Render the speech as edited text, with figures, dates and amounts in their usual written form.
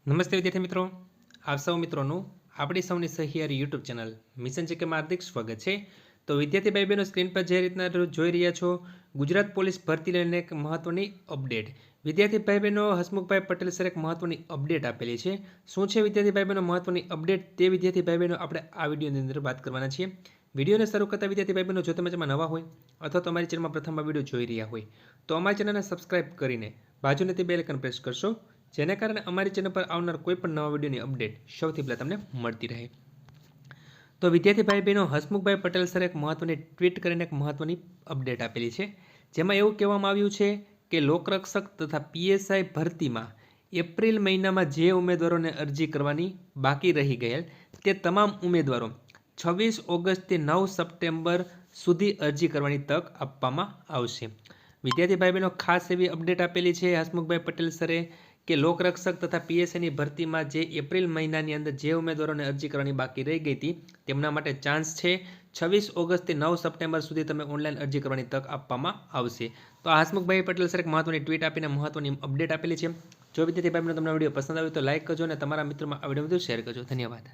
નમસ્તે વિદ્યાર્થી મિત્રો, આપ સૌ મિત્રોનું આપણી સૌની સહિયારી યુટ્યુબ ચેનલ મિશન ચેકમાં હાર્દિક સ્વાગત છે। તો વિદ્યાર્થી ભાઈ બહેનો સ્ક્રીન પર જે રીતના જોઈ રહ્યા છો, ગુજરાત પોલીસ ભરતી લઈને એક મહત્વની અપડેટ। વિદ્યાર્થી ભાઈ બહેનો હસમુખભાઈ પટેલ સર એક મહત્વની અપડેટ આપેલી છે। શું છે વિદ્યાર્થી ભાઈ બહેનો મહત્વની અપડેટ, તે વિદ્યાર્થી ભાઈ બહેનો આપણે આ વિડીયોની અંદર વાત કરવાના છીએ। વિડીયોને શરૂ કરતા વિદ્યાર્થી ભાઈ બહેનો જો તમે જેમાં નવા હોય અથવા તો અમારી ચેનલમાં પ્રથમ વિડીયો જોઈ રહ્યા હોય તો અમારી ચેનલને સબસ્ક્રાઇબ કરીને બાજુની તે બેલ આઇકન પ્રેસ કરશો, જેના કારણે અમારી ચેનલ પર આવનાર કોઈ પણ નવા વિડીયોની અપડેટ સૌથી પહેલાં તમને મળતી રહે। તો વિદ્યાર્થી ભાઈ બહેનો, હસમુખભાઈ પટેલ સર એક મહત્વની ટ્વીટ કરીને એક મહત્વની અપડેટ આપેલી છે, જેમાં એવું કહેવામાં આવ્યું છે કે લોકરક્ષક તથા પીએસઆઈ ભરતીમાં એપ્રિલ મહિનામાં જે ઉમેદવારોને અરજી કરવાની બાકી રહી ગયેલ તે તમામ ઉમેદવારો 26 ઓગસ્ટથી 9 સપ્ટેમ્બર સુધી અરજી કરવાની તક આપવામાં આવશે। વિદ્યાર્થી ભાઈ બહેનો, ખાસ એવી અપડેટ આપેલી છે હસમુખભાઈ પટેલ સરે કે લોકરક્ષક તથા પીએસઆઈની ભરતીમાં જે એપ્રિલ મહિનાની અંદર જે ઉમેદવારોને અરજી કરવાની બાકી રહી ગઈ હતી તેમના માટે ચાન્સ છે 26 ઓગસ્ટથી 9 સપ્ટેમ્બર સુધી તમે ઓનલાઈન અરજી કરવાની તક આપવામાં આવશે। તો આ હસમુખભાઈ પટેલ સર એક મહત્વની ટ્વીટ આપીને મહત્વની અપડેટ આપેલી છે। જો વિદ્યાર્થી ભાઈ બહેનો તમને વિડીયો પસંદ આવ્યો તો લાઈક કરજો અને તમારા મિત્રોમાં આ વિડીયો વધુ શેર કરજો। ધન્યવાદ।